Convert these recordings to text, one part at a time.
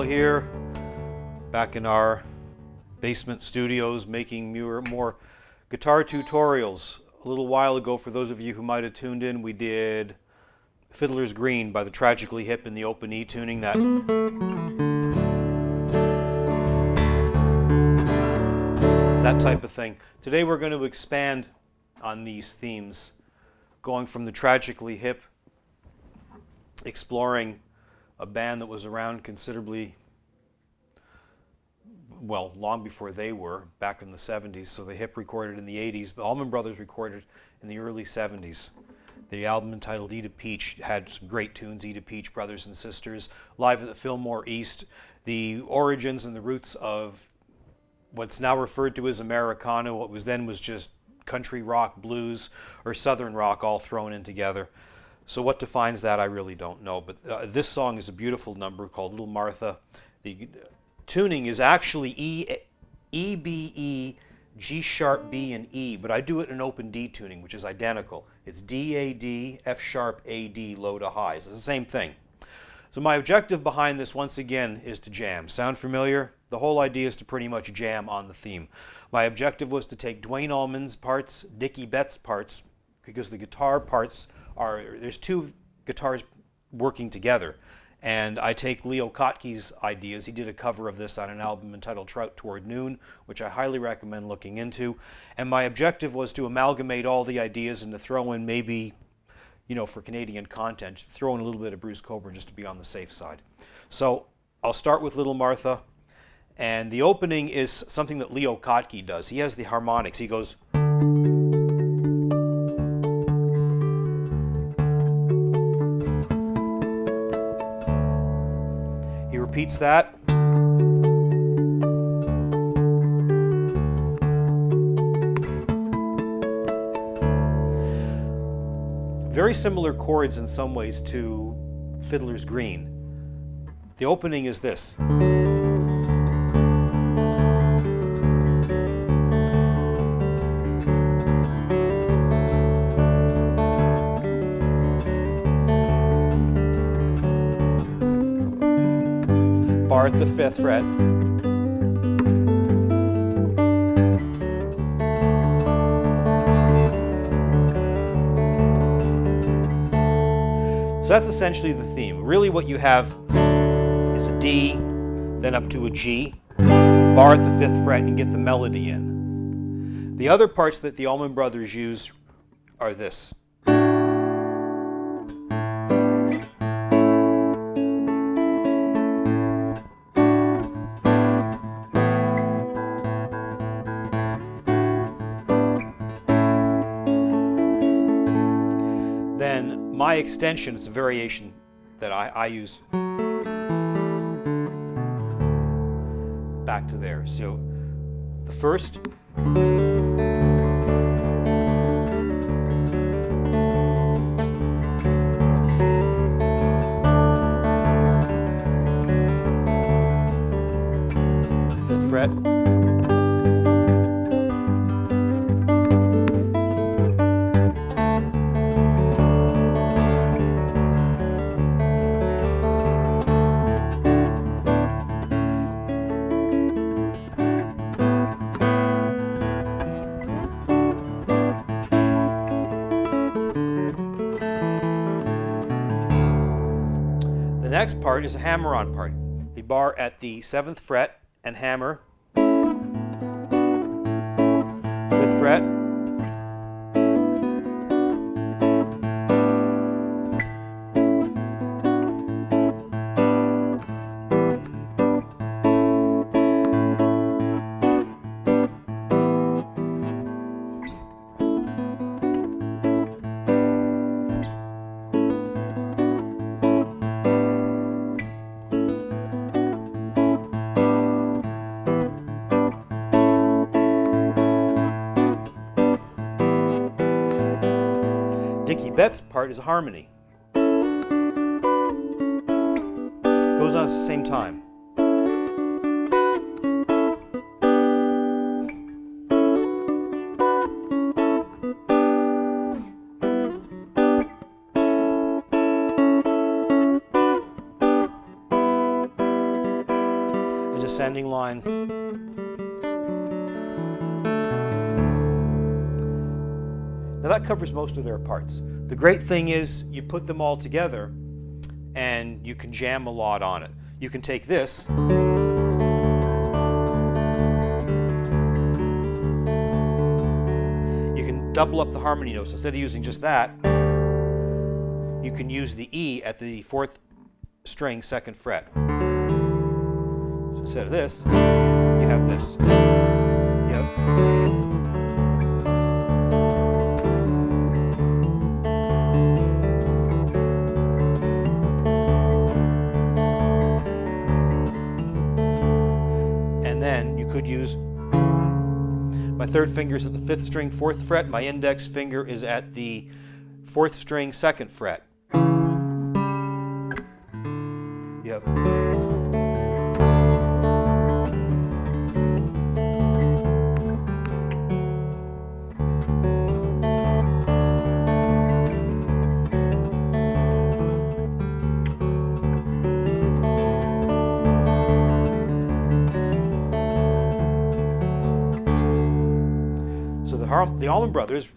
Labell here, back in our basement studios making more guitar tutorials. A little while ago, for those of you who might have tuned in, we did Fiddler's Green by the Tragically Hip in the open E tuning, that type of thing. Today we're going to expand on these themes, going from the Tragically Hip, exploring a band that was around considerably, well, long before they were, back in the 70s. So the Hip recorded in the 80s, but Allman Brothers recorded in the early 70s. The album entitled Eat a Peach had some great tunes, Eat a Peach, Brothers and Sisters, Live at the Fillmore East, the origins and the roots of what's now referred to as Americana, what was then was just country rock, blues, or southern rock all thrown in together. So what defines that, I really don't know. But this song is a beautiful number called Little Martha. The tuning is actually E, B, E, G sharp, B, and E, but I do it in open D tuning, which is identical. It's D, A, D, F sharp, A, D, low to high. So it's the same thing. So my objective behind this, once again, is to jam. Sound familiar? The whole idea is to pretty much jam on the theme. My objective was to take Duane Allman's parts, Dicky Betts' parts, because the guitar parts are, there's two guitars working together. And I take Leo Kottke's ideas. He did a cover of this on an album entitled Trout Toward Noon, which I highly recommend looking into. And my objective was to amalgamate all the ideas and to throw in maybe, you know, for Canadian content, throw in a little bit of Bruce Cockburn just to be on the safe side. So I'll start with Little Martha. And the opening is something that Leo Kottke does. He has the harmonics. He goes... repeats that. Very similar chords in some ways to Fiddler's Green. The opening is this. Bar at the 5th fret. So that's essentially the theme. Really what you have is a D, then up to a G, bar at the 5th fret, and get the melody in. The other parts that the Allman Brothers use are this. My extension, it's a variation that I use back to there. So the first, the 5th fret, the next part is a hammer-on part. The bar at the 7th fret and hammer, 5th fret, Dicky Betts' part is a harmony. Goes on at the same time. descending line. Now that covers most of their parts. The great thing is you put them all together and you can jam a lot on it. You can take this double up the harmony notes. Instead of using just that, you can use the E at the 4th string, 2nd fret. So instead of this, you have this. Yep. And then you could use my 3rd finger is at the 5th string, 4th fret. My index finger is at the 4th string, 2nd fret. Yep. The Allman Brothers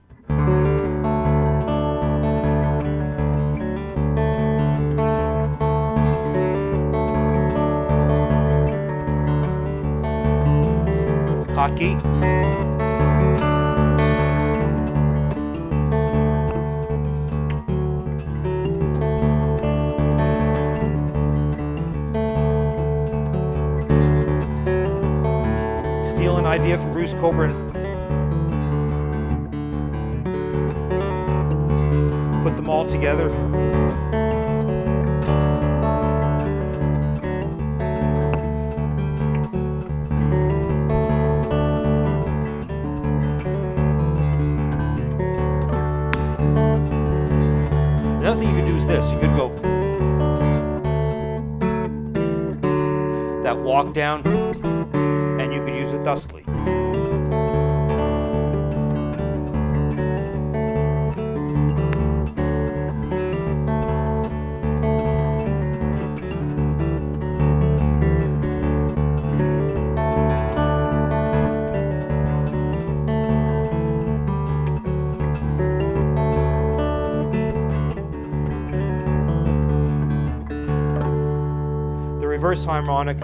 Kottke, steal an idea from Bruce Cockburn. Put them all together. Another thing you could do is this. You could go that walk down, and you could use it thusly. Reverse harmonic,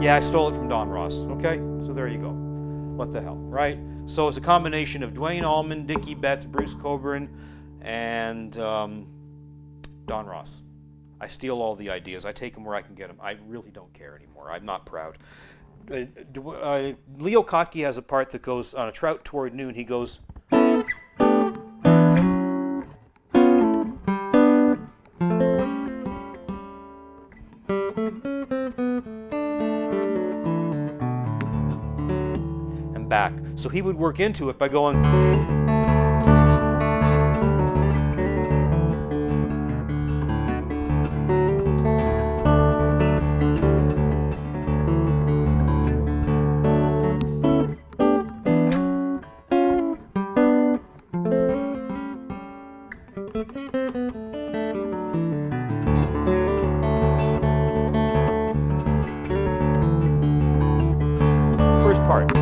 yeah, I stole it from Don Ross. Okay, so there you go. What the hell, right? So it's a combination of Duane Allman, Dicky Betts, Bruce Cockburn, and Don Ross. I steal all the ideas. I take them where I can get them. I really don't care anymore. I'm not proud. Leo Kottke has a part that goes on a trout toward noon. He goes. Back. So he would work into it by going first part.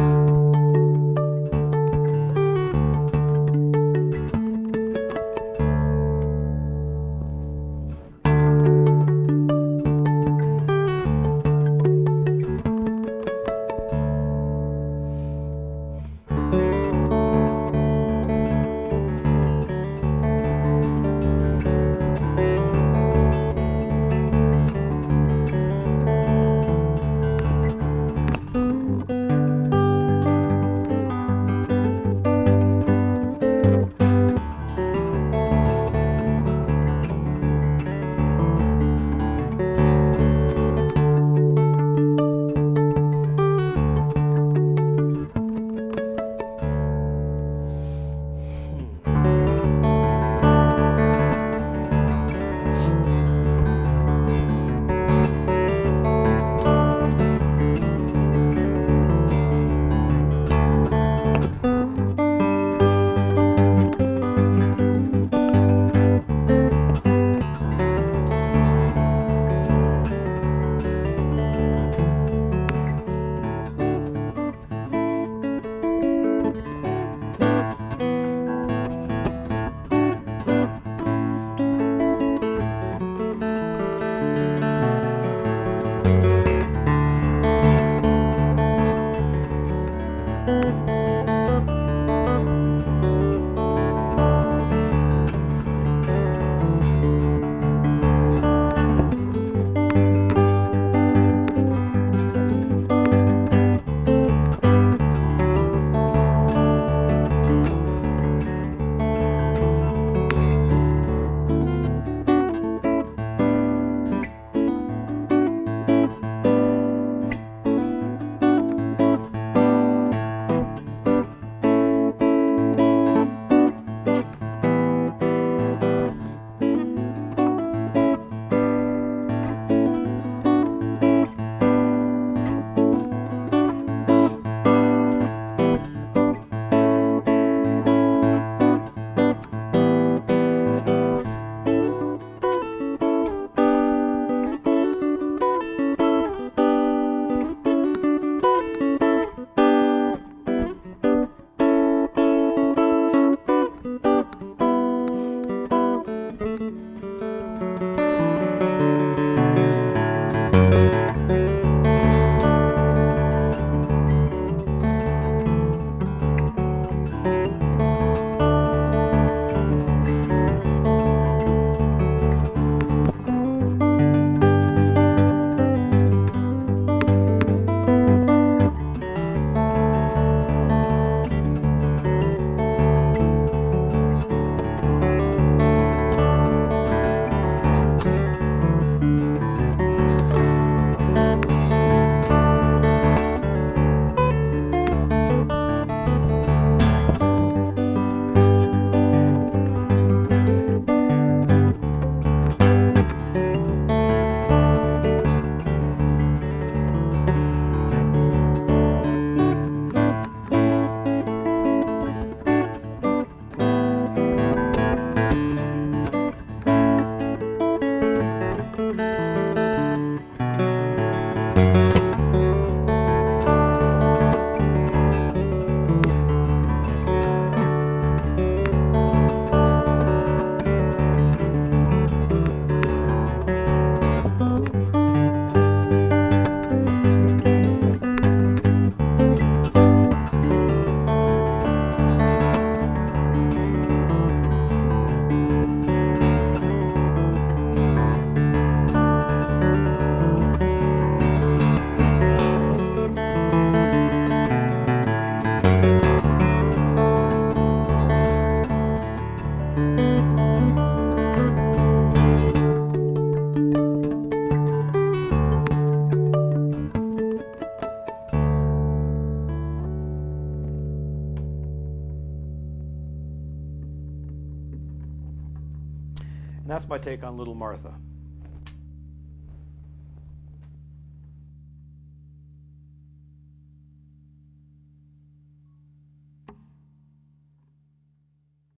that's my take on Little Martha.